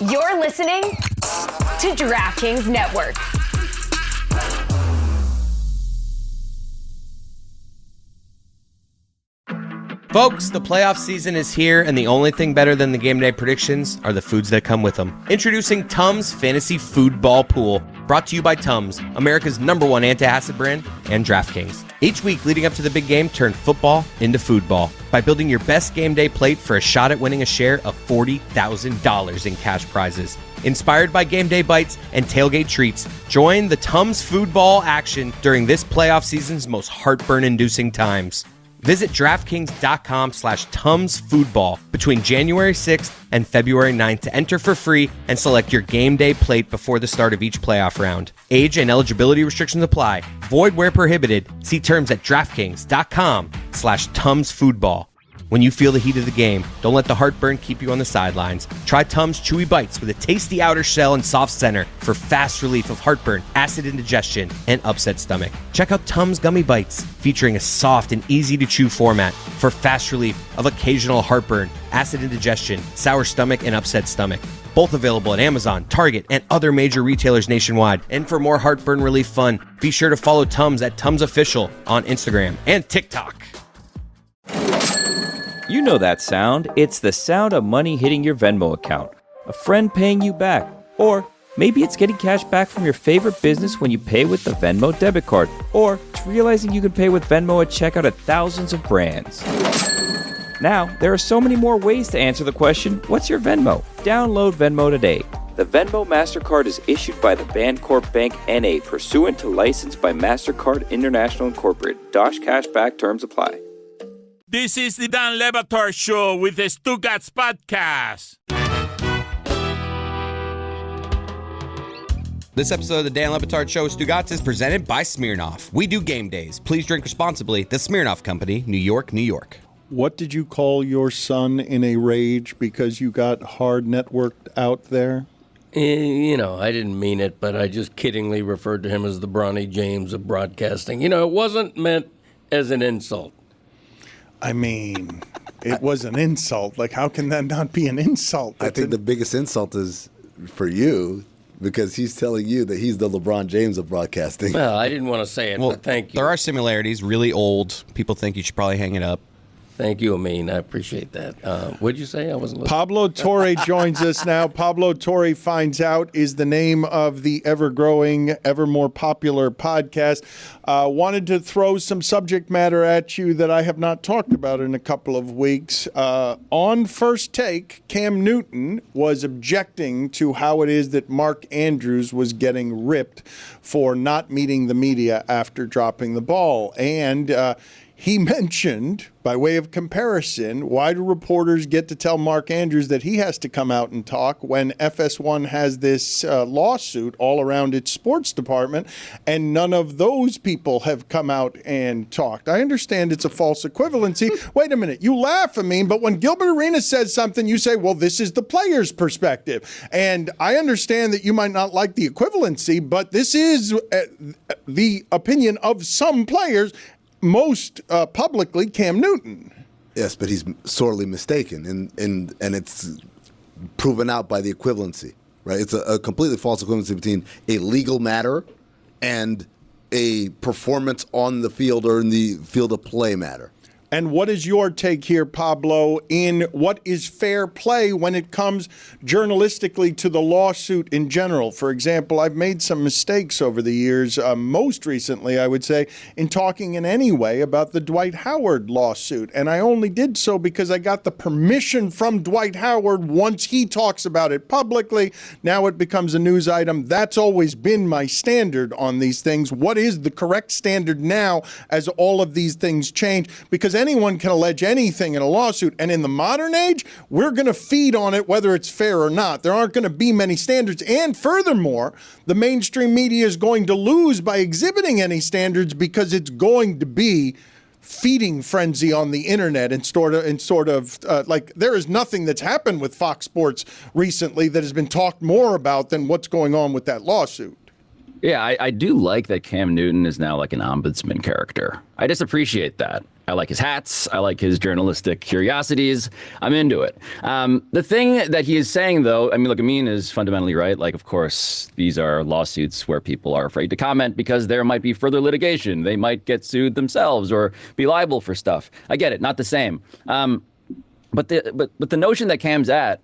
You're listening to DraftKings Network. Folks, the playoff season is here, and the only thing better than the game day predictions are the foods that come with them. Introducing Tums Fantasy Foodball Pool, brought to you by Tums, America's #1 antacid brand, and DraftKings. Each week leading up to the big game, turn football into foodball by building your best game day plate for a shot at winning a share of $40,000 in cash prizes. Inspired by game day bites and tailgate treats, join the Tums Foodball action during this playoff season's most heartburn-inducing times. Visit DraftKings.com/TumsFoodball between January 6th and February 9th to enter for free and select your game day plate before the start of each playoff round. Age and eligibility restrictions apply. Void where prohibited. See terms at DraftKings.com/TumsFoodball. When you feel the heat of the game, don't let the heartburn keep you on the sidelines. Try Tums Chewy Bites with a tasty outer shell and soft center for fast relief of heartburn, acid indigestion, and upset stomach. Check out Tums Gummy Bites, featuring a soft and easy-to-chew format for fast relief of occasional heartburn, acid indigestion, sour stomach, and upset stomach. Both available at Amazon, Target, and other major retailers nationwide. And for more heartburn relief fun, be sure to follow Tums at Tums Official on Instagram and TikTok. You know that sound. It's the sound of money hitting your Venmo account, a friend paying you back, or maybe it's getting cash back from your favorite business when you pay with the Venmo debit card, or it's realizing you can pay with Venmo at checkout at thousands of brands. Now, there are so many more ways to answer the question, what's your Venmo? Download Venmo today. The Venmo MasterCard is issued by the Bancorp Bank N.A. pursuant to license by MasterCard International Incorporated. Dosh Cashback terms apply. This is the Dan Le Batard Show with the Stugotz podcast. This episode of the Dan Le Batard Show with Stugotz is presented by Smirnoff. We do game days. Please drink responsibly. The Smirnoff Company, New York, New York. What did you call your son in a rage because you got hard networked out there? You know, I didn't mean it, but I just kiddingly referred to him as the Bronny James of broadcasting. You know, it wasn't meant as an insult. I mean, it was an insult. Like, how can that not be an insult? I think the biggest insult is for you because he's telling you that he's the LeBron James of broadcasting. Well, I didn't want to say it, but thank you. There are similarities, really old. People think you should probably hang it up. Thank you, Amin. I appreciate that. What'd you say? I wasn't listening. Pablo Torre joins us now. Pablo Torre Finds Out is the name of the ever-growing, ever more popular podcast. Wanted to throw some subject matter at you that I have not talked about in a couple of weeks. On First Take, Cam Newton was objecting to how it is that Mark Andrews was getting ripped for not meeting the media after dropping the ball. And he mentioned, by way of comparison, why do reporters get to tell Mark Andrews that he has to come out and talk when FS1 has this lawsuit all around its sports department, and none of those people have come out and talked? I understand it's a false equivalency. Wait a minute. You laugh, Amin, but when Gilbert Arenas says something, you say, well, this is the player's perspective. And I understand that you might not like the equivalency, but this is the opinion of some players, most publicly Cam Newton. Yes, but he's sorely mistaken, and it's proven out by the equivalency, right? It's a completely false equivalency between a legal matter and a performance on the field or in the field of play matter. And what is your take here, Pablo, in what is fair play when it comes journalistically to the lawsuit in general? For example, I've made some mistakes over the years, most recently, I would say, in talking in any way about the Dwight Howard lawsuit. And I only did so because I got the permission from Dwight Howard once he talks about it publicly. Now it becomes a news item. That's always been my standard on these things. What is the correct standard now as all of these things change? Because anyone can allege anything in a lawsuit. And in the modern age, we're going to feed on it whether it's fair or not. There aren't going to be many standards. And furthermore, the mainstream media is going to lose by exhibiting any standards because it's going to be feeding frenzy on the internet and sort of like there is nothing that's happened with Fox Sports recently that has been talked more about than what's going on with that lawsuit. Yeah, I do like that Cam Newton is now like an ombudsman character. I just appreciate that. I like his hats. I like his journalistic curiosities. I'm into it. The thing that he is saying, though, I mean, look, Amin is fundamentally right. Like, of course, these are lawsuits where people are afraid to comment because there might be further litigation. They might get sued themselves or be liable for stuff. I get it. Not the same. But the notion that Cam's at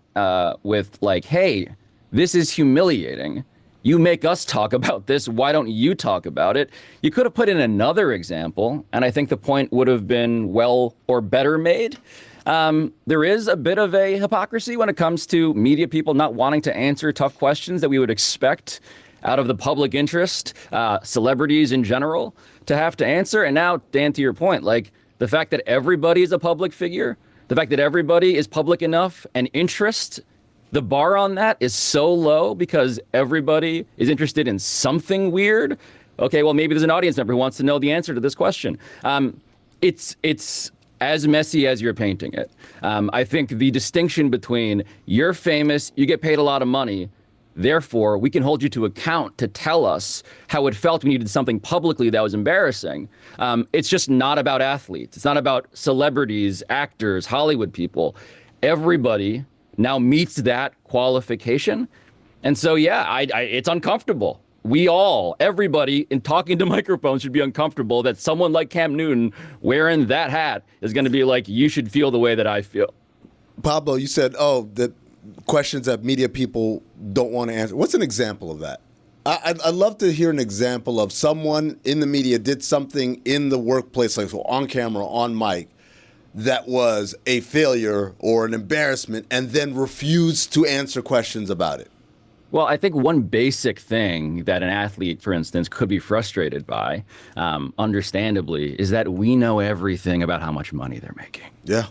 with like, hey, this is humiliating. You make us talk about this. Why don't you talk about it? You could have put in another example, and I think the point would have been well or better made. There is a bit of a hypocrisy when it comes to media people not wanting to answer tough questions that we would expect out of the public interest, celebrities in general, to have to answer. And now, Dan, to your point, like the fact that everybody is a public figure, the fact that everybody is public enough and interest, the bar on that is so low because everybody is interested in something weird. Okay, well, maybe there's an audience member who wants to know the answer to this question. It's as messy as you're painting it. I think the distinction between you're famous, you get paid a lot of money, therefore we can hold you to account to tell us how it felt when you did something publicly that was embarrassing. It's just not about athletes. It's not about celebrities, actors, Hollywood people. Everybody now meets that qualification. And so, yeah, it's uncomfortable. We all, everybody in talking to microphones should be uncomfortable that someone like Cam Newton wearing that hat is going to be like, you should feel the way that I feel. Pablo, you said, that questions that media people don't want to answer. What's an example of that? I'd love to hear an example of someone in the media did something in the workplace, like so on camera, on mic, that was a failure or an embarrassment and then refused to answer questions about it. Well, I think one basic thing that an athlete, for instance, could be frustrated by, understandably, is that we know everything about how much money they're making. Yeah,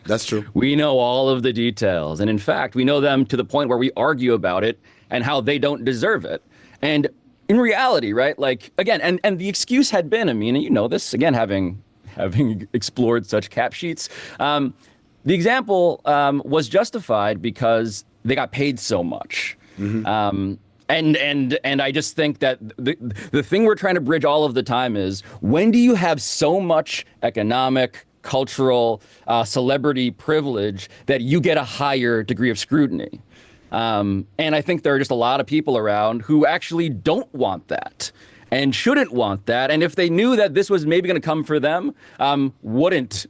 that's true. We know all of the details. And in fact, we know them to the point where we argue about it and how they don't deserve it. And in reality, right, like, again, and the excuse had been, I mean, and you know this, again, having explored such cap sheets, the example was justified because they got paid so much. Mm-hmm. And I just think that the thing we're trying to bridge all of the time is, when do you have so much economic, cultural, celebrity privilege that you get a higher degree of scrutiny? And I think there are just a lot of people around who actually don't want that and shouldn't want that. And if they knew that this was maybe going to come for them, wouldn't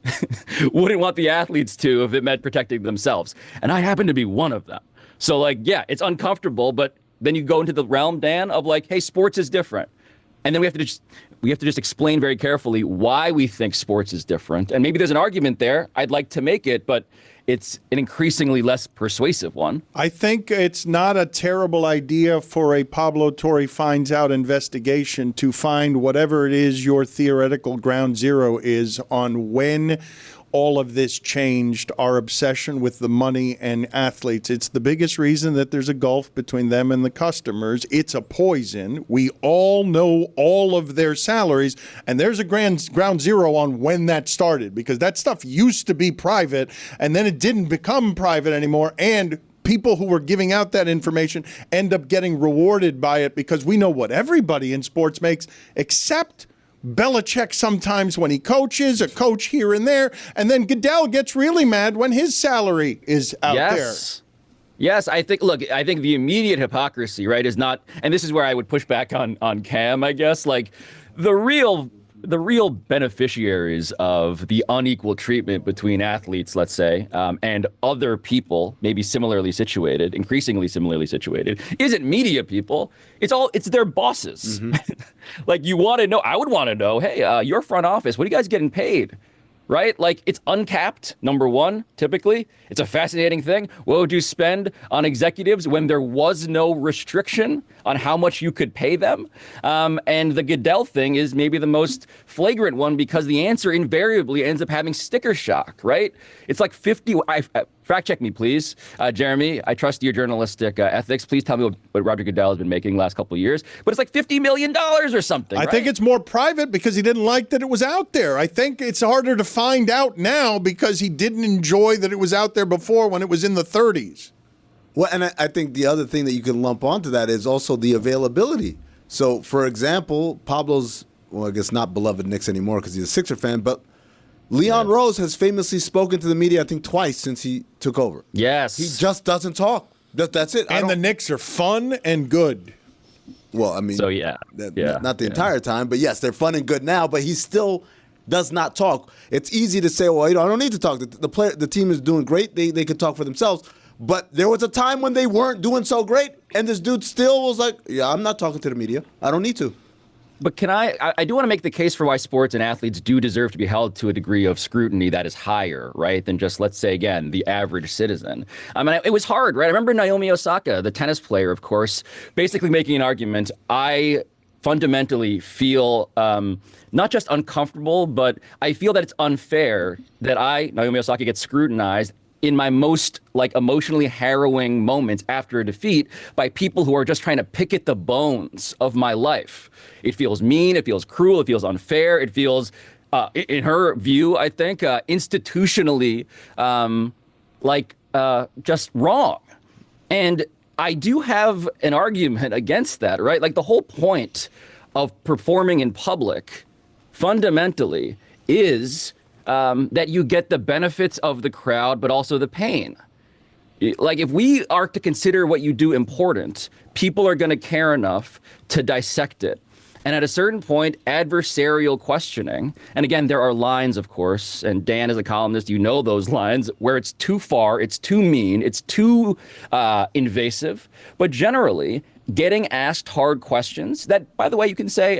want the athletes to if it meant protecting themselves. And I happen to be one of them. So, like, yeah, it's uncomfortable, but then you go into the realm, Dan, of like, hey, sports is different. And then we have to just explain very carefully why we think sports is different. And maybe there's an argument there. I'd like to make it, but it's an increasingly less persuasive one. I think it's not a terrible idea for a Pablo Torre finds out investigation to find whatever it is your theoretical ground zero is on when all of this changed our obsession with the money and athletes. It's the biggest reason that there's a gulf between them and the customers. It's a poison. We all know all of their salaries, and there's a ground zero on when that started, because that stuff used to be private, and then it didn't become private anymore, and people who were giving out that information end up getting rewarded by it, because we know what everybody in sports makes, except Belichick sometimes when he coaches, a coach here and there, and then Goodell gets really mad when his salary is out there. Yes, I think the immediate hypocrisy, right, is not, and this is where I would push back on Cam, I guess, like the real beneficiaries of the unequal treatment between athletes, let's say, and other people, maybe increasingly similarly situated, isn't media people. It's their bosses. Mm-hmm. Like, you want to know, I would want to know, hey, your front office, what are you guys getting paid? Right? Like, it's uncapped, number one, typically. It's a fascinating thing. What would you spend on executives when there was no restriction on how much you could pay them? And the Goodell thing is maybe the most flagrant one, because the answer invariably ends up having sticker shock, right? It's like 50, fact check me, please. Jeremy, I trust your journalistic ethics. Please tell me what Roger Goodell has been making the last couple of years. But it's like $50 million or something, I think it's more private because he didn't like that it was out there. I think it's harder to find out now because he didn't enjoy that it was out there before when it was in the 30s. Well, and I think the other thing that you can lump onto that is also the availability. So, for example, Pablo's, well, I guess not beloved Knicks anymore because he's a Sixer fan, but Leon Rose has famously spoken to the media, I think, twice since he took over. Yes. He just doesn't talk. That's it. And the Knicks are fun and good. Well, I mean, So, yeah. not the entire time, but yes, they're fun and good now, but he still does not talk. It's easy to say, well, I don't need to talk. The team is doing great. They could talk for themselves. But there was a time when they weren't doing so great, and this dude still was like, yeah, I'm not talking to the media. I don't need to. But I do want to make the case for why sports and athletes do deserve to be held to a degree of scrutiny that is higher, right, than just, let's say, again, the average citizen. I mean, it was hard, right? I remember Naomi Osaka, the tennis player, of course, basically making an argument. I fundamentally feel not just uncomfortable, but I feel that it's unfair that Naomi Osaka, gets scrutinized in my most emotionally harrowing moments after a defeat by people who are just trying to pick at the bones of my life. It feels mean, it feels cruel, it feels unfair, it feels, in her view, I think, institutionally just wrong. And I do have an argument against that, right? Like, the whole point of performing in public fundamentally is that you get the benefits of the crowd, but also the pain. Like, if we are to consider what you do important, people are going to care enough to dissect it. And at a certain point, adversarial questioning, and again, there are lines, of course, and Dan, as a columnist, you know those lines, where it's too far, it's too mean, it's too invasive. But generally, getting asked hard questions that, by the way, you can say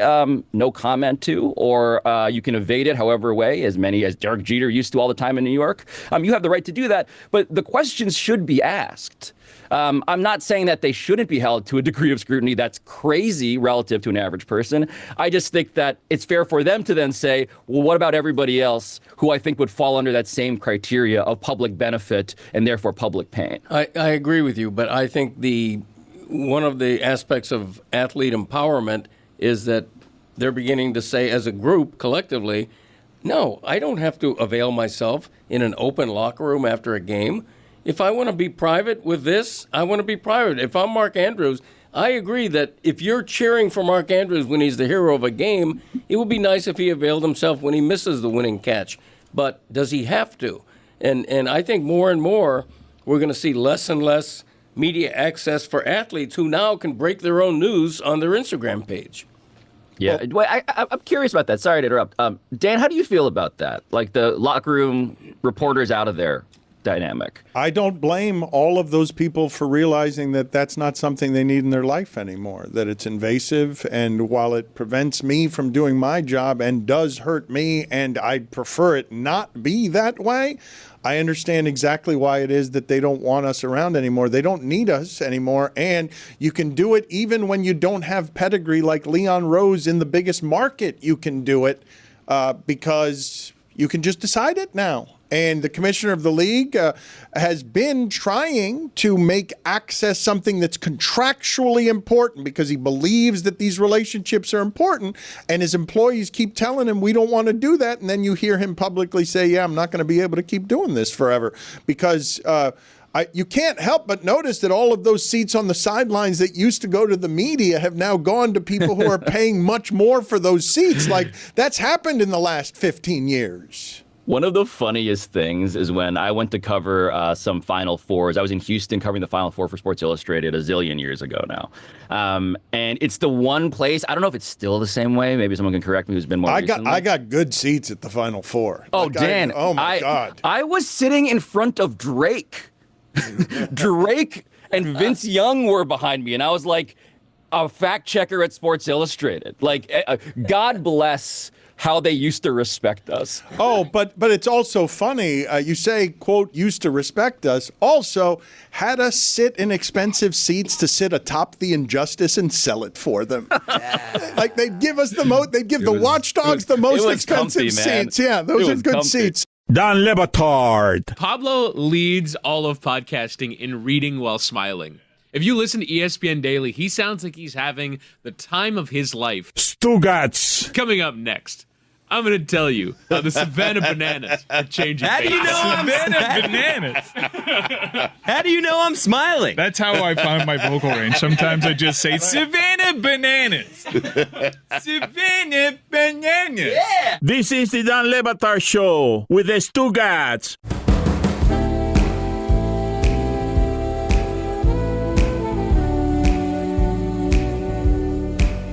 no comment to, or you can evade it however way, as many as Derek Jeter used to all the time in New York. You have the right to do that, but the questions should be asked. I'm not saying that they shouldn't be held to a degree of scrutiny that's crazy relative to an average person. I just think that it's fair for them to then say, well, what about everybody else who I think would fall under that same criteria of public benefit and therefore public pain? I agree with you, but I think one of the aspects of athlete empowerment is that they're beginning to say, as a group, collectively, no, I don't have to avail myself in an open locker room after a game. If I want to be private with this, I want to be private. If I'm Mark Andrews, I agree that if you're cheering for Mark Andrews when he's the hero of a game, it would be nice if he availed himself when he misses the winning catch. But does he have to? And I think more and more we're going to see less and less media access for athletes who now can break their own news on their Instagram page. Yeah, I'm curious about that. Sorry to interrupt. Dan, how do you feel about that? Like, the locker room reporters out of there dynamic. I don't blame all of those people for realizing that that's not something they need in their life anymore, that it's invasive, and while it prevents me from doing my job and does hurt me, and I'd prefer it not be that way, I understand exactly why it is that they don't want us around anymore. They don't need us anymore, and you can do it even when you don't have pedigree like Leon Rose in the biggest market. You can do it because you can just decide it now. And the commissioner of the league has been trying to make access something that's contractually important because he believes that these relationships are important. And his employees keep telling him, we don't want to do that. And then you hear him publicly say, yeah, I'm not going to be able to keep doing this forever because you can't help but notice that all of those seats on the sidelines that used to go to the media have now gone to people who are paying much more for those seats. Like, that's happened in the last 15 years. One of the funniest things is when I went to cover some Final Fours. I was in Houston covering the Final Four for Sports Illustrated a zillion years ago now. And it's the one place, I don't know if it's still the same way. Maybe someone can correct me who's been more recently. I got good seats at the Final Four. Oh, Dan. Oh, my God. I was sitting in front of Drake. Drake and Vince Young were behind me. And I was like a fact checker at Sports Illustrated. Like, God bless how they used to respect us. Oh, but it's also funny. You say, quote, used to respect us. Also, had us sit in expensive seats to sit atop the injustice and sell it for them. Like, they'd give us they'd give the watchdogs the most expensive seats. Yeah, those are good seats. Dan Le Batard. Pablo leads all of podcasting in reading while smiling. If you listen to ESPN Daily, he sounds like he's having the time of his life. Stugotz. Coming up next. I'm going to tell you how the Savannah Bananas are changing. How do you know I'm Savannah Bananas. How do you know I'm smiling? That's how I find my vocal range. Sometimes I just say Savannah Bananas. Savannah Bananas. Yeah. This is the Dan Le Batard Show with the Stugotz.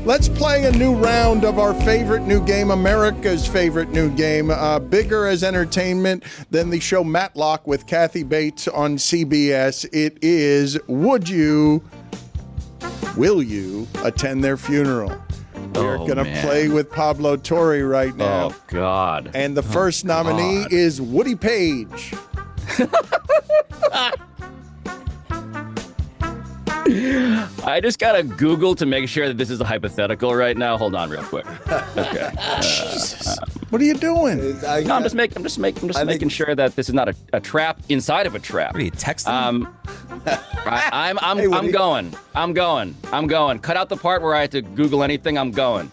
Let's play a new round of our favorite new game, America's favorite new game, bigger as entertainment than the show Matlock with Kathy Bates on CBS. It is, will you attend their funeral? We're going to play with Pablo Torre right now. Oh, God. And the first nominee is Woody Page. I just gotta Google to make sure that this is a hypothetical right now. Hold on, real quick. Okay. Jesus, what are you doing? No, I'm just making sure that this is not a trap inside of a trap. What are you texting? I'm going. Cut out the part where I had to Google anything. I'm going.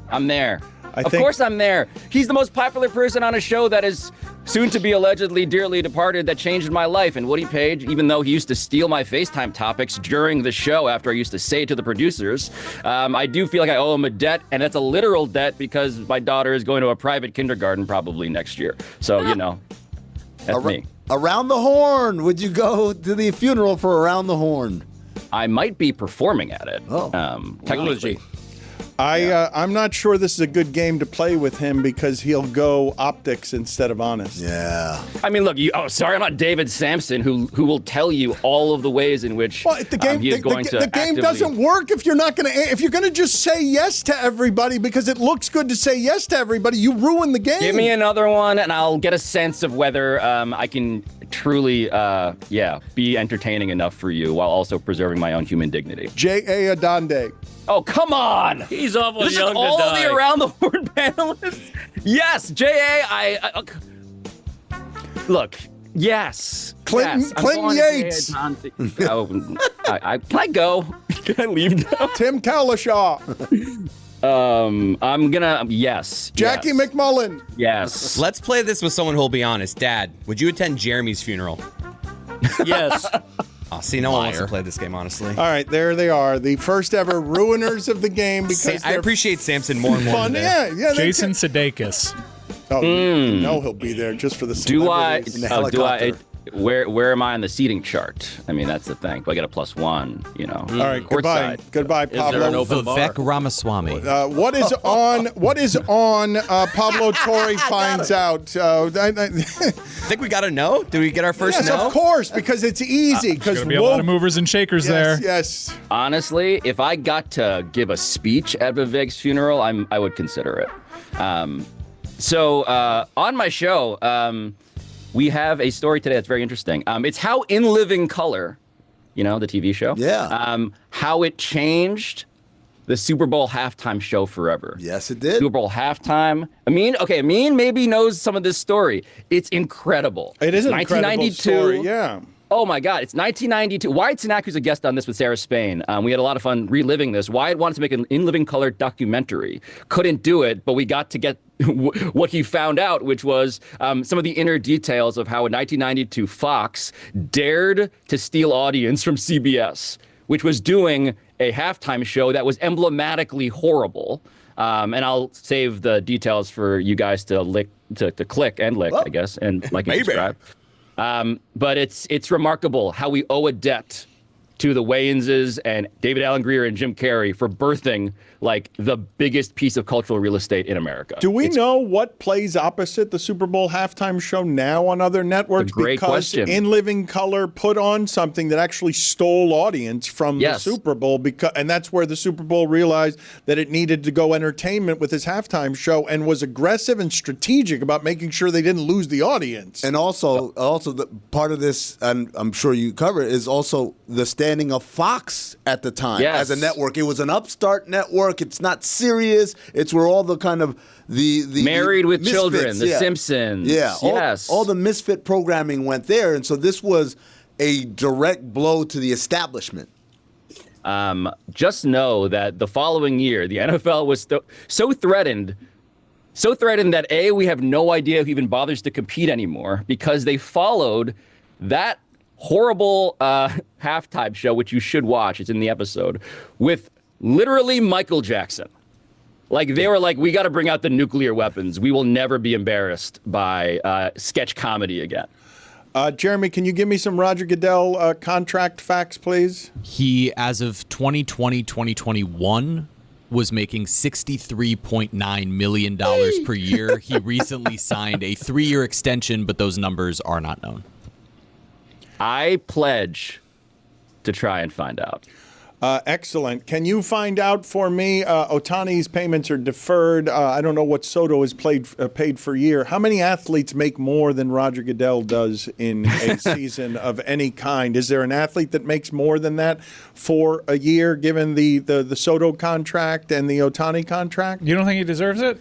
I'm there. Of course I'm there. He's the most popular person on a show that is soon to be allegedly dearly departed that changed my life. And Woody Page, even though he used to steal my FaceTime topics during the show after I used to say it to the producers, I do feel like I owe him a debt, and it's a literal debt because my daughter is going to a private kindergarten probably next year. So, that's me. Around the Horn. Would you go to the funeral for Around the Horn? I might be performing at it. Technically. I'm not sure this is a good game to play with him because he'll go optics instead of honest. Yeah. I mean, look. I'm not David Sampson, who will tell you all of the ways in which the game he is going to. The game doesn't work if you're not going to. If you're going to just say yes to everybody because it looks good to say yes to everybody, you ruin the game. Give me another one, and I'll get a sense of whether I can truly, be entertaining enough for you while also preserving my own human dignity. J.A. Adande. Oh, come on! He's awful this young is all to of die. the Around the Horn panelists. Yes, J.A. Look. Yes. Clinton Yates. Can I go? Can I leave now? Tim Kalishaw. I'm gonna yes. Jackie McMullen. Yes. Let's play this with someone who'll be honest. Dad, would you attend Jeremy's funeral? Yes. Oh, see, no one wants to play this game, honestly. All right, there they are, the first ever ruiners of the game. Because I appreciate Samson more and more. Fun, yeah. Jason Sudeikis. Oh, you know he'll be there just for the celebrities. Do I? Where am I on the seating chart? I mean, that's the thing. Do I get a +1? All right, goodbye, Pablo. Is there an open bar? Vivek Ramaswamy. What is on? Pablo Torre finds out. I think we got to know. Did we get our first yes, no? of course, because it's easy. Because There's gonna be a lot of movers and shakers there. Yes. Honestly, if I got to give a speech at Vivek's funeral, I would consider it. So on my show, we have a story today that's very interesting. It's how In Living Color, the TV show, how it changed the Super Bowl halftime show forever. Yes, it did. Super Bowl halftime. Amin maybe knows some of this story. It's incredible. It is an 1992. incredible story, yeah. Oh my God, it's 1992. Wyatt Cenac, who's a guest on this with Sarah Spain. We had a lot of fun reliving this. Wyatt wanted to make an In Living Color documentary. Couldn't do it, but we got to get what he found out, which was some of the inner details of how in 1992 Fox dared to steal audience from CBS, which was doing a halftime show that was emblematically horrible. And I'll save the details for you guys to click and lick, I guess, and like and subscribe. But it's remarkable how we owe a debt to the Wayanses and David Alan Grier and Jim Carrey for birthing like the biggest piece of cultural real estate in America. Do we know what plays opposite the Super Bowl halftime show now on other networks? Great question. In Living Color put on something that actually stole audience from the Super Bowl, and that's where the Super Bowl realized that it needed to go entertainment with his halftime show and was aggressive and strategic about making sure they didn't lose the audience. And also the part of this, and I'm sure you cover it, is also the standing of Fox at the time as a network. It was an upstart network. It's not serious. It's where all the kind of the Married with misfits, Children, The Simpsons. All the misfit programming went there, and so this was a direct blow to the establishment. Just know that the following year, the NFL was so threatened So threatened that A, we have no idea who even bothers to compete anymore because they followed that horrible halftime show, which you should watch, it's in the episode, with literally Michael Jackson. Like, they were like, we got to bring out the nuclear weapons. We will never be embarrassed by sketch comedy again. Jeremy, can you give me some Roger Goodell contract facts, please? He, as of 2020-2021, was making $63.9 million per year. He recently signed a 3-year extension, but those numbers are not known. I pledge to try and find out. Excellent. Can you find out for me, Otani's payments are deferred. I don't know what Soto is paid for a year. How many athletes make more than Roger Goodell does in a season of any kind? Is there an athlete that makes more than that for a year, given the Soto contract and the Otani contract? You don't think he deserves it?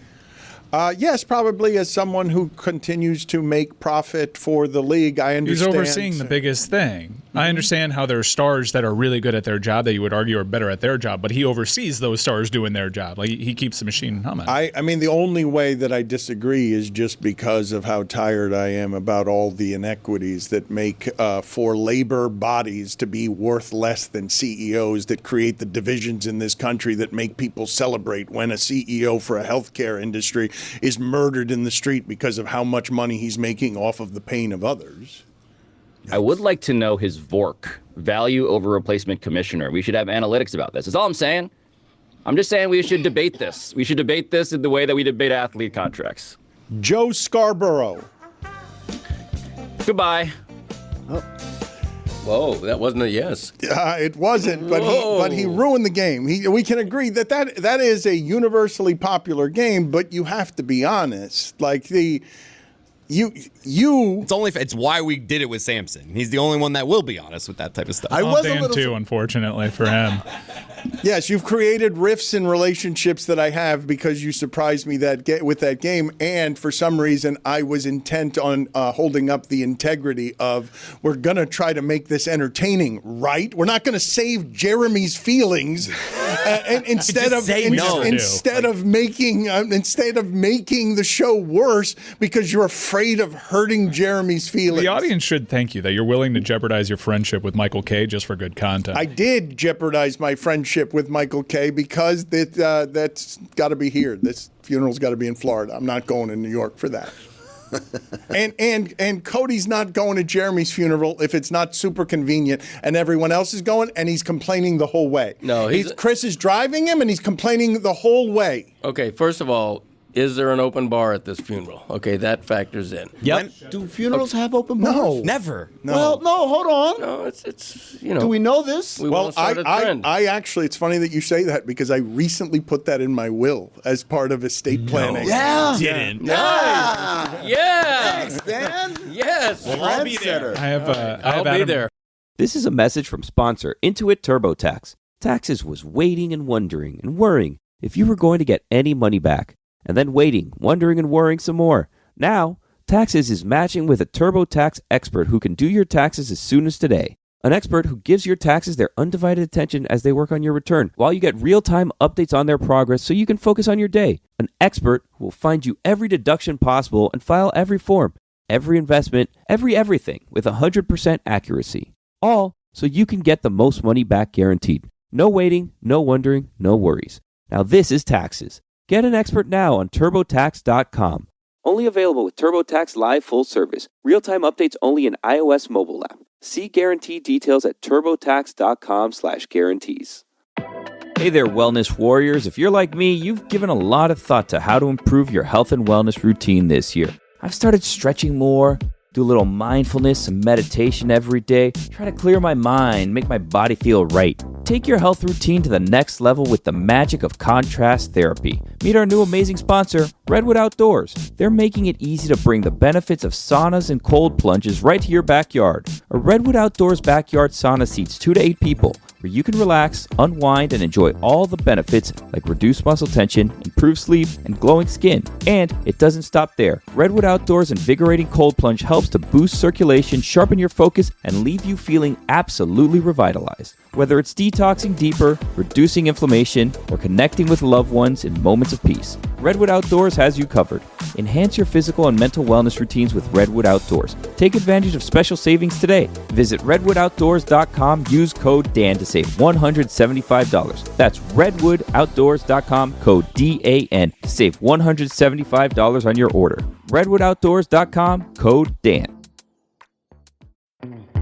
Yes, probably as someone who continues to make profit for the league. I understand. He's overseeing the biggest thing. I understand how there are stars that are really good at their job that you would argue are better at their job, but he oversees those stars doing their job. Like, he keeps the machine humming. I mean, the only way that I disagree is just because of how tired I am about all the inequities that make for labor bodies to be worth less than CEOs, that create the divisions in this country that make people celebrate when a CEO for a healthcare industry is murdered in the street because of how much money he's making off of the pain of others. I would like to know his VORC, value over replacement commissioner. We should have analytics about this. That's all I'm saying. I'm just saying we should debate this. We should debate this in the way that we debate athlete contracts. Joe Scarborough. Goodbye. Oh. Whoa, that wasn't a yes. It wasn't, but he ruined the game. We can agree that is a universally popular game, but you have to be honest. Like It's why we did it with Samson. He's the only one that will be honest with that type of stuff. I was Dan too, unfortunately for him. Yes, you've created rifts in relationships that I have because you surprised me with that game, and for some reason I was intent on holding up the integrity of, we're going to try to make this entertaining, right? We're not going to save Jeremy's feelings instead of making the show worse because you're afraid of hurting Jeremy's feelings. The audience should thank you that you're willing to jeopardize your friendship with Michael K. just for good content. I did jeopardize my friendship with Michael K. because that's got to be here. This funeral's got to be in Florida. I'm not going to New York for that. and Cody's not going to Jeremy's funeral if it's not super convenient, and everyone else is going, and he's complaining the whole way. No, Chris is driving him, and he's complaining the whole way. Okay, first of all, is there an open bar at this funeral? Okay, that factors in. Yep. Do funerals have open bars? No. Never. No. Well, no, hold on. No, it's you know. Do we know this? We want to start a trend. I actually, it's funny that you say that because I recently put that in my will as part of estate planning. Yeah. Didn't. Yeah. Yeah. Thanks, Dan. Yes. Well, I'll be there. I'll be there. This is a message from sponsor Intuit TurboTax. Taxes was waiting and wondering and worrying if you were going to get any money back. And then waiting, wondering, and worrying some more. Now, Taxes is matching with a TurboTax expert who can do your taxes as soon as today. An expert who gives your taxes their undivided attention as they work on your return, while you get real-time updates on their progress so you can focus on your day. An expert who will find you every deduction possible and file every form, every investment, everything with 100% accuracy. All so you can get the most money back guaranteed. No waiting, no wondering, no worries. Now this is Taxes. Get an expert now on TurboTax.com. Only available with TurboTax Live full service. Real-time updates only in iOS mobile app. See guarantee details at TurboTax.com/guarantees. Hey there, wellness warriors. If you're like me, you've given a lot of thought to how to improve your health and wellness routine this year. I've started stretching more, do a little mindfulness and meditation every day, try to clear my mind, make my body feel right. Take your health routine to the next level with the magic of contrast therapy. Meet our new amazing sponsor, Redwood Outdoors. They're making it easy to bring the benefits of saunas and cold plunges right to your backyard. A Redwood Outdoors backyard sauna seats 2 to 8 people, where you can relax, unwind, and enjoy all the benefits like reduced muscle tension, improved sleep, and glowing skin. And it doesn't stop there. Redwood Outdoors' invigorating cold plunge helps to boost circulation, sharpen your focus, and leave you feeling absolutely revitalized. Whether it's detoxing deeper, reducing inflammation, or connecting with loved ones in moments moments of peace. Redwood Outdoors has you covered. Enhance your physical and mental wellness routines with Redwood Outdoors. Take advantage of special savings today. Visit redwoodoutdoors.com. Use code DAN to save $175. That's redwoodoutdoors.com. Code DAN to save $175 on your order. redwoodoutdoors.com. Code DAN.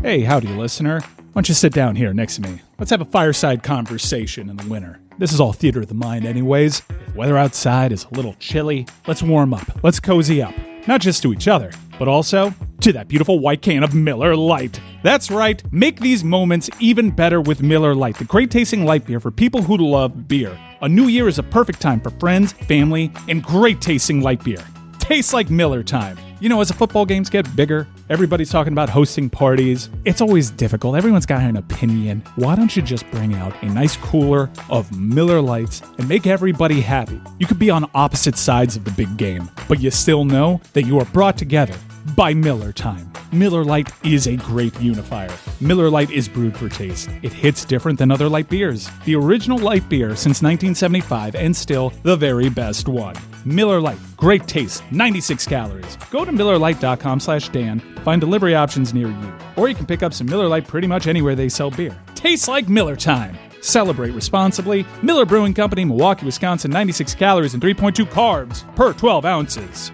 Hey, howdy, listener. Why don't you sit down here next to me? Let's have a fireside conversation in the winter. This is all theater of the mind anyways. If the weather outside is a little chilly, let's warm up. Let's cozy up. Not just to each other, but also to that beautiful white can of Miller Lite. That's right, make these moments even better with Miller Lite, the great-tasting light beer for people who love beer. A new year is a perfect time for friends, family, and great-tasting light beer. Tastes like Miller time. You know, as the football games get bigger, everybody's talking about hosting parties. It's always difficult. Everyone's got an opinion. Why don't you just bring out a nice cooler of Miller Lights and make everybody happy? You could be on opposite sides of the big game, but you still know that you are brought together by Miller time. Miller Lite is a great unifier. Miller Lite is brewed for taste. It hits different than other light beers. The original light beer since 1975 and still the very best one. Miller Lite, great taste, 96 calories. Go to MillerLite.com/Dan, find delivery options near you. Or you can pick up some Miller Lite pretty much anywhere they sell beer. Tastes like Miller time. Celebrate responsibly. Miller Brewing Company, Milwaukee, Wisconsin, 96 calories and 3.2 carbs per 12 ounces.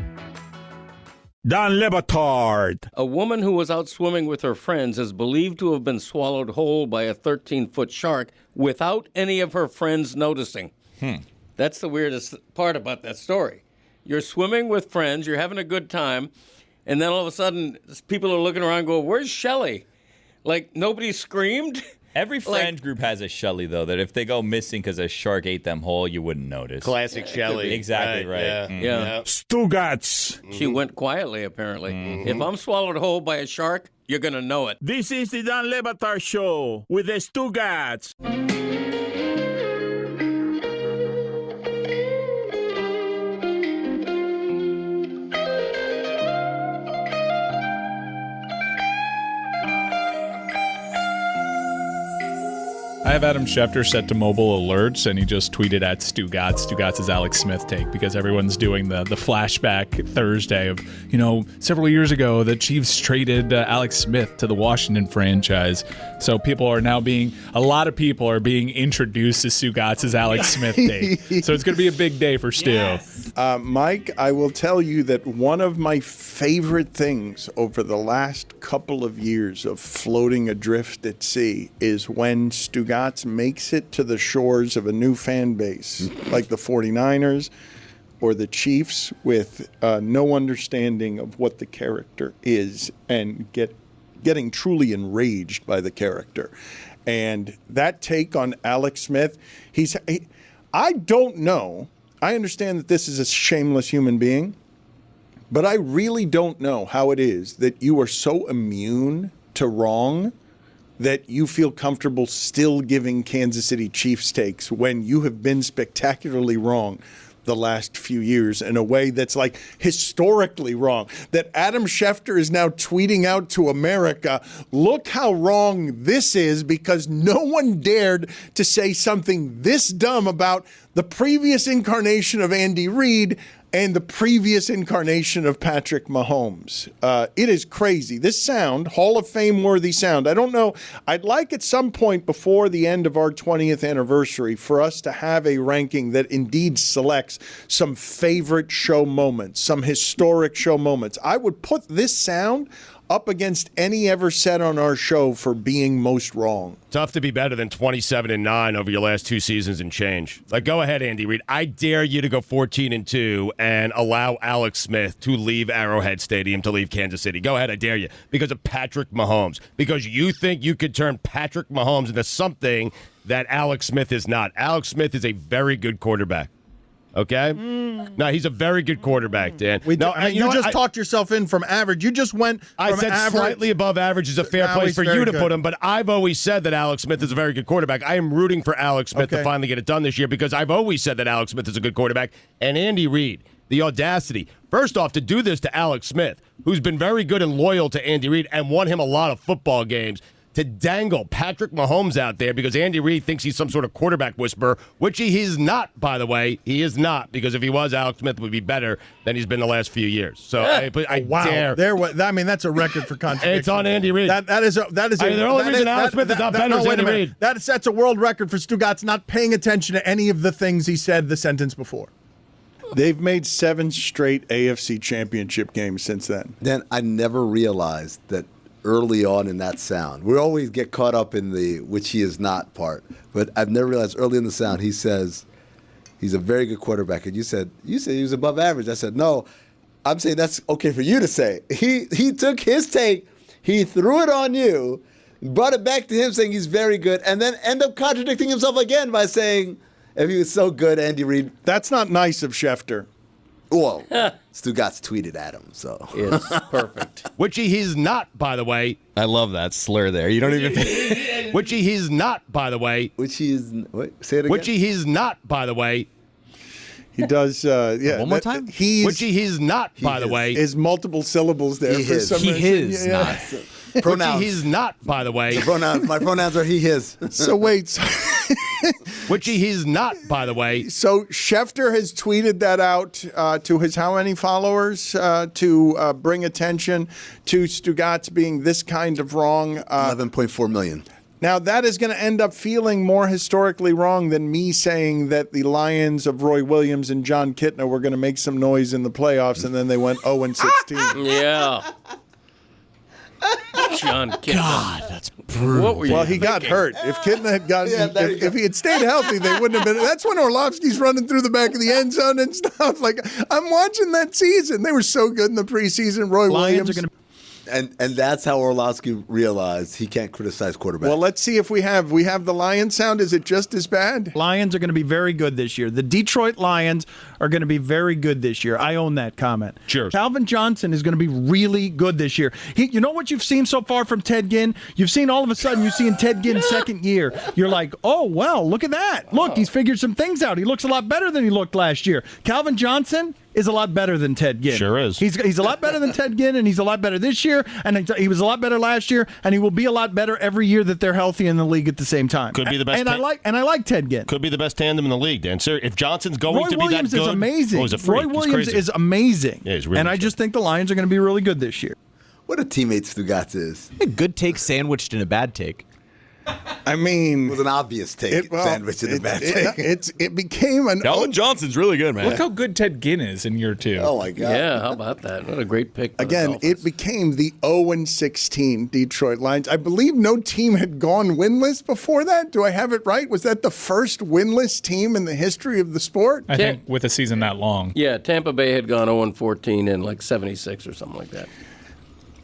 Dan Le Batard. A woman who was out swimming with her friends is believed to have been swallowed whole by a 13-foot shark without any of her friends noticing. That's the weirdest part about that story. You're swimming with friends, you're having a good time, and then all of a sudden, people are looking around going, where's Shelly? Like, nobody screamed? Every friend group has a Shelly, though, that if they go missing because a shark ate them whole, you wouldn't notice. Classic Shelly. Exactly right. Yeah. Stugotz. She went quietly, apparently. If I'm swallowed whole by a shark, you're going to know it. This is the Dan Le Batard Show with the Stugotz. I have Adam Schefter set to mobile alerts, and he just tweeted at Stugotz. Stugotz's Alex Smith take, because everyone's doing the flashback Thursday of, several years ago, the Chiefs traded Alex Smith to the Washington franchise. So a lot of people are being introduced to Stugotz's Alex Smith take. So it's going to be a big day for Stu. Yes. Mike, I will tell you that one of my favorite things over the last couple of years of floating adrift at sea is when Stugotz makes it to the shores of a new fan base, like the 49ers or the Chiefs, with no understanding of what the character is and getting truly enraged by the character. And that take on Alex Smith, I don't know. I understand that this is a shameless human being, but I really don't know how it is that you are so immune to wrong that you feel comfortable still giving Kansas City Chiefs takes when you have been spectacularly wrong the last few years in a way that's like historically wrong. That Adam Schefter is now tweeting out to America, look how wrong this is, because no one dared to say something this dumb about the previous incarnation of Andy Reid and the previous incarnation of Patrick Mahomes. It is crazy. This sound, Hall of Fame worthy sound, I don't know. I'd like at some point before the end of our 20th anniversary for us to have a ranking that indeed selects some favorite show moments, some historic show moments. I would put this sound up against any ever said on our show for being most wrong. Tough to be better than 27-9 over your last 2 seasons and change. Like, go ahead, Andy Reid. I dare you to go 14-2 and allow Alex Smith to leave Arrowhead Stadium to leave Kansas City. Go ahead, I dare you. Because of Patrick Mahomes. Because you think you could turn Patrick Mahomes into something that Alex Smith is not. Alex Smith is a very good quarterback. Okay? No, he's a very good quarterback, Dan. You just talked yourself in from average. You just went from I said average. Slightly above average is a fair place for you to put him, but I've always said that Alex Smith is a very good quarterback. I am rooting for Alex Smith to finally get it done this year because I've always said that Alex Smith is a good quarterback. And Andy Reid, the audacity, first off, to do this to Alex Smith, who's been very good and loyal to Andy Reid and won him a lot of football games, to dangle Patrick Mahomes out there because Andy Reid thinks he's some sort of quarterback whisperer, which he's not, by the way. He is not, because if he was, Alex Smith would be better than he's been the last few years. So I dare. That's a record for contradiction. It's on Andy Reid. That is the only reason Alex Smith is not better is Andy Reid. That's a world record for Stugotz not paying attention to any of the things he said the sentence before. They've made 7 straight AFC championship games since then. Then I never realized that early on in that sound, we always get caught up in the which he is not part, but I've never realized early in the sound he says he's a very good quarterback, and you said he was above average. I said no. I'm saying that's okay for you to say. He took his take, he threw it on you, brought it back to him saying he's very good, and then end up contradicting himself again by saying, if he was so good, Andy Reid. That's not nice of Schefter. Well, Stugotz tweeted at him, so. It's perfect. Which he's not, by the way. I love that slur there. You don't even. Which he's not, by the way. Which he is. Wait, say it again. Which he's not, by the way. He does, yeah. One more time? Which he's not, by the way. Is multiple syllables there for some reason. He is not. Pronouns. Which he's not, by the way. My pronouns are he, his. So wait. Which he's not, by the way. So Schefter has tweeted that out to his how many followers to bring attention to Stugotz being this kind of wrong? 11.4 million. Now, that is going to end up feeling more historically wrong than me saying that the Lions of Roy Williams and John Kitna were going to make some noise in the playoffs, and then they went 0-16. Yeah. John Kitna. God, that's brutal. What were you He got hurt. If Kitna had gotten, if he had stayed healthy, they wouldn't have been. That's when Orlovsky's running through the back of the end zone and stuff. Like, I'm watching that season. They were so good in the preseason. Roy Williams. And that's how Orlovsky realized he can't criticize quarterbacks. Well, let's see if we have the Lions sound. Is it just as bad? Lions are going to be very good this year. The Detroit Lions are going to be very good this year. I own that comment. Sure. Calvin Johnson is going to be really good this year. You know what you've seen so far from Ted Ginn? You've seen all of a sudden you've seen Ted Ginn's second year. You're like, oh, well, look at that. Look, he's figured some things out. He looks a lot better than he looked last year. Calvin Johnson is a lot better than Ted Ginn. Sure is. He's a lot better than Ted Ginn, and he's a lot better this year, and he was a lot better last year, and he will be a lot better every year that they're healthy in the league at the same time. Could be the best. And I like Ted Ginn. Could be the best tandem in the league, Dan. Sir, if Johnson's going to be that good, is amazing. Roy Williams is amazing. Yeah, he's really and I just think the Lions are going to be really good this year. What a teammate Stugotz is. A good take sandwiched in a bad take. I mean, it was an obvious take, sandwich in a bad take. It became an. Calvin Johnson's really good, man. Look how good Ted Ginn is in year 2. Oh my God! Yeah, how about that? What a great pick. Again, it became the 0-16 Detroit Lions. I believe no team had gone winless before that. Do I have it right? Was that the first winless team in the history of the sport? I think with a season that long. Yeah, Tampa Bay had gone 0-14 in like 76 or something like that.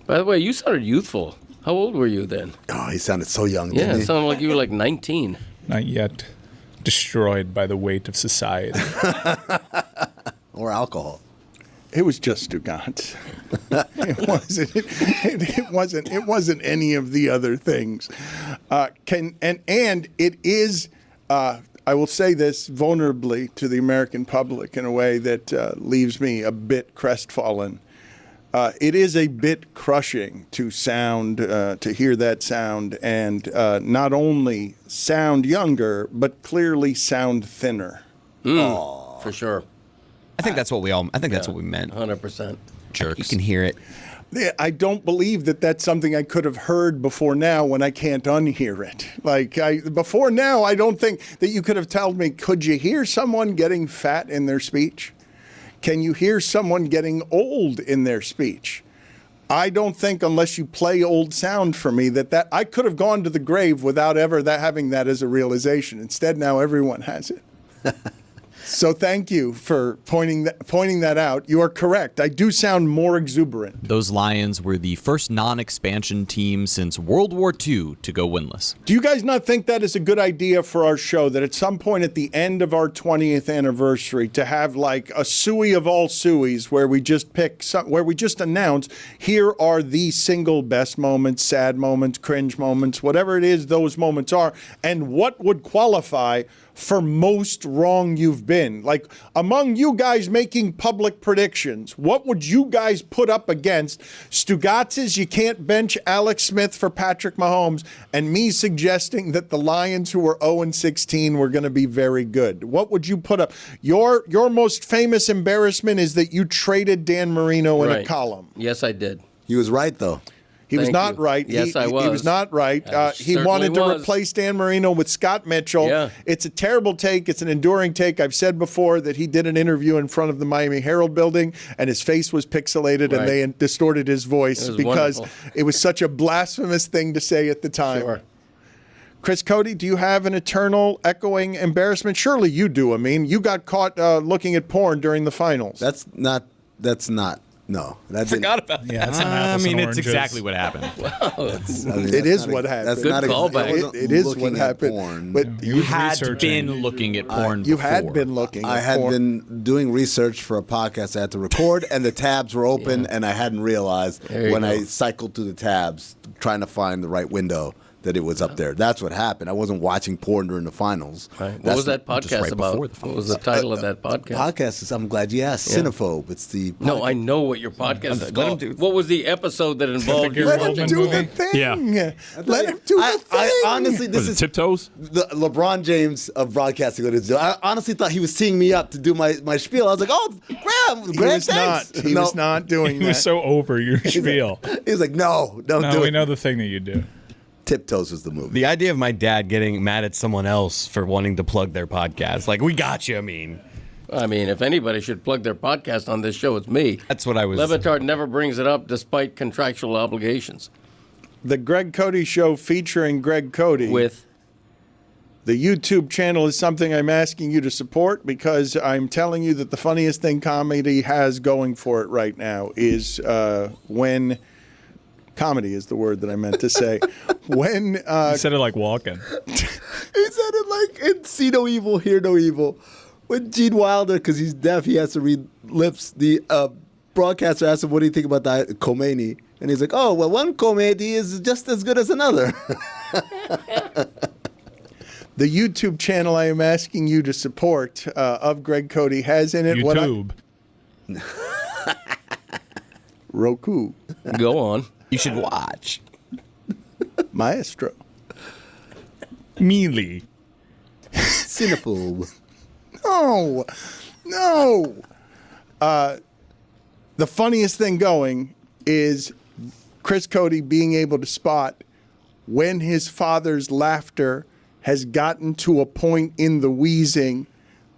By the way, you sounded youthful. How old were you then? Oh, he sounded so young, Yeah, didn't it he? sounded like you were like 19. Not yet destroyed by the weight of society. Or alcohol. It was just Stugotz. It wasn't any of the other things. And it is. I will say this vulnerably to the American public in a way that leaves me a bit crestfallen. It is a bit crushing to hear that sound, and not only sound younger, but clearly sound thinner. For sure. I think that's what that's what we meant. 100%. Jerks. You can hear it. I don't believe that that's something I could have heard before now when I can't unhear it. Before now, I don't think that you could have told me, could you hear someone getting fat in their speech? Can you hear someone getting old in their speech? I don't think, unless you play old sound for me, that I could have gone to the grave without ever having that as a realization. Instead, now everyone has it. So thank you for pointing that out. You are correct. I do sound more exuberant. Those Lions were the first non-expansion team since World War II to go winless. Do you guys not think that is a good idea for our show, that at some point at the end of our 20th anniversary to have like a suey of all sueys where we just where we just announce, here are the single best moments, sad moments, cringe moments, whatever it is those moments are, and what would qualify for most wrong you've been? Like, among you guys making public predictions, what would you guys put up against Stugotz's you can't bench Alex Smith for Patrick Mahomes and me suggesting that the Lions, who were 0-16, were going to be very good? What would you put up? Your most famous embarrassment is that you traded Dan Marino in a column. Yes, I did. He was right, though. He was not right. Yes, I was. He was not right. He wanted to replace Dan Marino with Scott Mitchell. Yeah. It's a terrible take. It's an enduring take. I've said before that he did an interview in front of the Miami Herald building, and his face was pixelated, and they distorted his voice because it was such a blasphemous thing to say at the time. Sure. Chris Cody, do you have an eternal echoing embarrassment? Surely you do. I mean, you got caught looking at porn during the finals. That's not. No, that Forgot about that. Yeah, that's not I apples mean, and it's oranges. exactly what happened. It is what happened. That's Good not callback. It is what looking at happened. porn. But You had been looking at porn you before. had been looking I at had porn. been doing research for a podcast I had to record, and the tabs were open, and I hadn't realized There you when go. I cycled through the tabs trying to find the right window that it was up there. That's what happened. I wasn't watching porn during the finals. Right. What was that podcast right about? before the What was the title of that podcast? Podcast is, I'm glad you asked, Cinephobe. It's the No, I know what your podcast is called. What was the episode that involved your Let him Roman do movie? the thing. Yeah. Let him do the thing. I honestly, this Was it is Tiptoes? the LeBron James of broadcasting. What it's doing. I honestly thought he was teeing me up to do my spiel. I was like, oh, Graham, He was thanks. not. He was not doing He was that. so over your spiel. He was like, no, don't No, do we it. know the thing that you do. Tiptoes was the movie. The idea of my dad getting mad at someone else for wanting to plug their podcast. Like, we got you, I mean. if anybody should plug their podcast on this show, it's me. That's what I was... Levitard never brings it up despite contractual obligations. The Greg Cody Show featuring Greg Cody. With The YouTube channel is something I'm asking you to support because I'm telling you that the funniest thing comedy has going for it right now is when... Comedy is the word that I meant to say. When You said it like walking. He said it like in See No Evil, Hear No Evil. When Gene Wilder, because he's deaf, he has to read lips. The broadcaster asked him, what do you think about that Khomeini? And he's like, oh, well, one Khomeini is just as good as another. the YouTube channel I am asking you to support of Greg Cody has in it YouTube. Roku. go on. You should watch. Maestro. Mealy. Cinephobe. No. The funniest thing going is Chris Cody being able to spot when his father's laughter has gotten to a point in the wheezing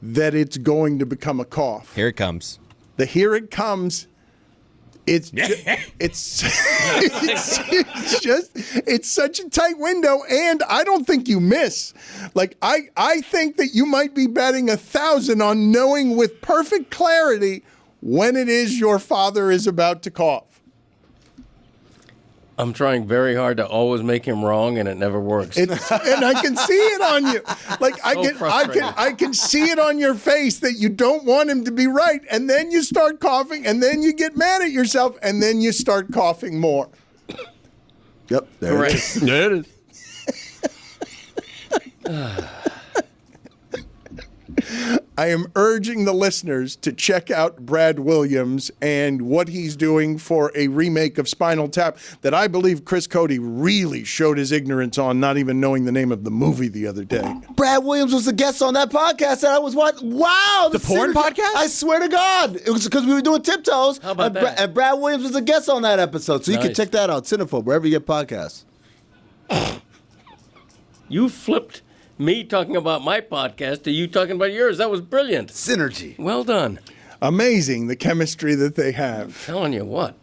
that it's going to become a cough. Here it comes. The here it comes. It's such a tight window, and I don't think you miss. Like I think that you might be betting 1,000 on knowing with perfect clarity when it is your father is about to cough. I'm trying very hard to always make him wrong, and it never works. And I can see it on you. Like frustrating. I can see it on your face that you don't want him to be right, and then you start coughing, and then you get mad at yourself, and then you start coughing more. Yep, there it is. There it is. I am urging the listeners to check out Brad Williams and what he's doing for a remake of Spinal Tap that I believe Chris Cody really showed his ignorance on, not even knowing the name of the movie the other day. Brad Williams was the guest on that podcast that I was watching. Wow. The porn podcast? I swear to God. It was because we were doing Tiptoes. How about that? And Brad Williams was a guest on that episode. So you can Nice. check that out. Cinephobe, wherever you get podcasts. You flipped me talking about my podcast to you talking about yours. That was brilliant. Synergy. Well done. Amazing, the chemistry that they have. Telling you what.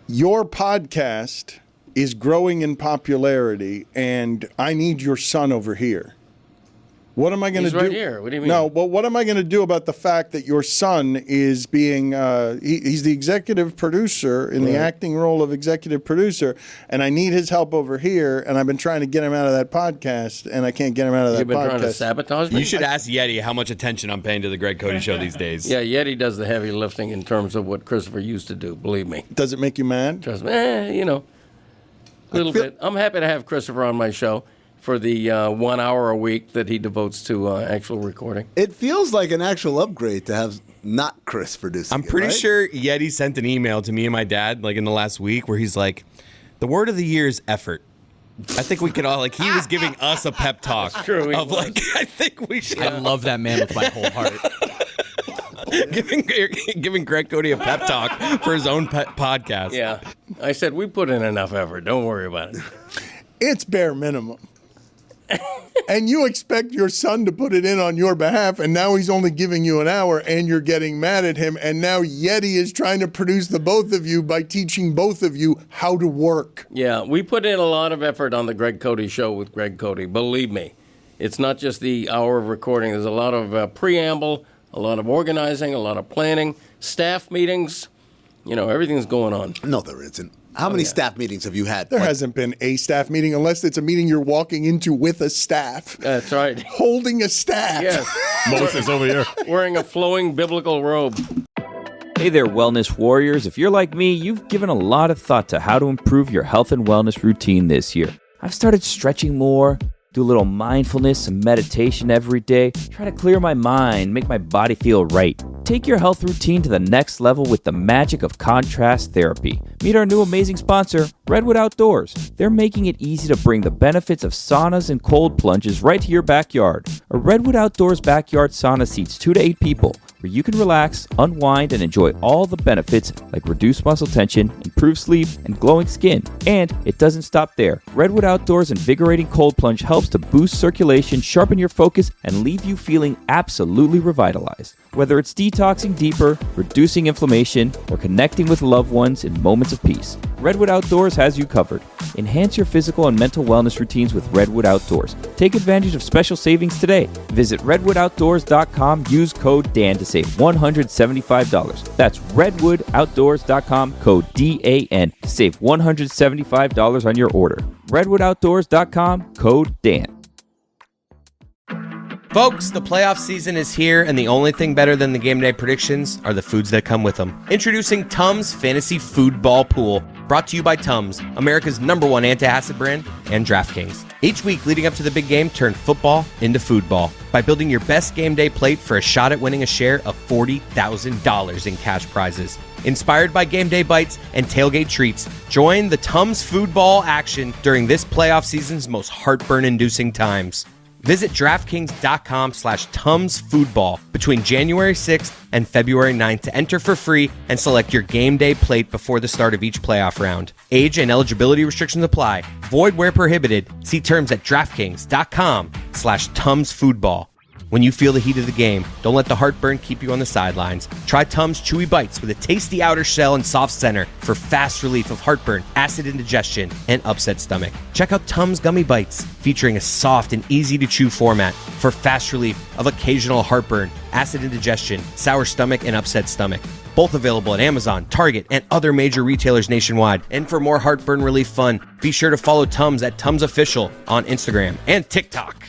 Your podcast is growing in popularity, and I need your son over here. What am I going to He's do? right here. What do you mean? No, well, what am I going to do about the fact that your son is being, he's the executive producer in the acting role of executive producer, and I need his help over here, and I've been trying to get him out of that podcast, and I can't get him out of that You've been podcast. trying to sabotage me? You should ask Yeti how much attention I'm paying to the Greg Cody Show these days. Yeah, Yeti does the heavy lifting in terms of what Christopher used to do, believe me. Does it make you mad? Trust me, a little bit. I'm happy to have Christopher on my show. for the 1 hour a week that he devotes to actual recording. It feels like an actual upgrade to have not Chris producing. I'm pretty right? sure Yeti sent an email to me and my dad like in the last week where he's like, the word of the year is effort. I think we could all, like, he was giving us a pep talk. That's true, of like, I think we should. I love that man with my whole heart. giving Greg Cody a pep talk for his own podcast. Yeah. I said, we put in enough effort. Don't worry about it. It's bare minimum. And you expect your son to put it in on your behalf, and now he's only giving you an hour, and you're getting mad at him, and now Yeti is trying to produce the both of you by teaching both of you how to work. Yeah, we put in a lot of effort on the Greg Cody show with Greg Cody, believe me. It's not just the hour of recording. There's a lot of preamble, a lot of organizing, a lot of planning, staff meetings. You know, everything's going on. No, there isn't. How many staff meetings have you had? There hasn't been a staff meeting unless it's a meeting you're walking into with a staff. That's right. Holding a staff. Yes. Moses over here. Wearing a flowing biblical robe. Hey there, wellness warriors. If you're like me, you've given a lot of thought to how to improve your health and wellness routine this year. I've started stretching more, do a little mindfulness and meditation every day, try to clear my mind, make my body feel right. Take your health routine to the next level with the magic of contrast therapy. Meet our new amazing sponsor, Redwood Outdoors. They're making it easy to bring the benefits of saunas and cold plunges right to your backyard. A Redwood Outdoors backyard sauna seats 2 to 8 people, where you can relax, unwind, and enjoy all the benefits like reduced muscle tension, improved sleep, and glowing skin. And it doesn't stop there. Redwood Outdoors' invigorating cold plunge helps to boost circulation, sharpen your focus, and leave you feeling absolutely revitalized. Whether it's detoxing deeper, reducing inflammation, or connecting with loved ones in moments of peace, Redwood Outdoors has you covered. Enhance your physical and mental wellness routines with Redwood Outdoors. Take advantage of special savings today. Visit redwoodoutdoors.com, use code DAN to save $175. That's redwoodoutdoors.com, code DAN to save $175 on your order. redwoodoutdoors.com, code DAN. Folks, the playoff season is here, and the only thing better than the game day predictions are the foods that come with them. Introducing Tums Fantasy Foodball Pool, brought to you by Tums, America's #1 antacid brand, and DraftKings. Each week leading up to the big game, turn football into foodball by building your best game day plate for a shot at winning a share of $40,000 in cash prizes. Inspired by game day bites and tailgate treats, join the Tums Foodball action during this playoff season's most heartburn-inducing times. Visit DraftKings.com/TumsFoodball between January 6th and February 9th to enter for free and select your game day plate before the start of each playoff round. Age and eligibility restrictions apply. Void where prohibited. See terms at DraftKings.com/TumsFoodball. When you feel the heat of the game, don't let the heartburn keep you on the sidelines. Try Tums Chewy Bites with a tasty outer shell and soft center for fast relief of heartburn, acid indigestion, and upset stomach. Check out Tums Gummy Bites, featuring a soft and easy-to-chew format for fast relief of occasional heartburn, acid indigestion, sour stomach, and upset stomach. Both available at Amazon, Target, and other major retailers nationwide. And for more heartburn relief fun, be sure to follow Tums at Tums Official on Instagram and TikTok.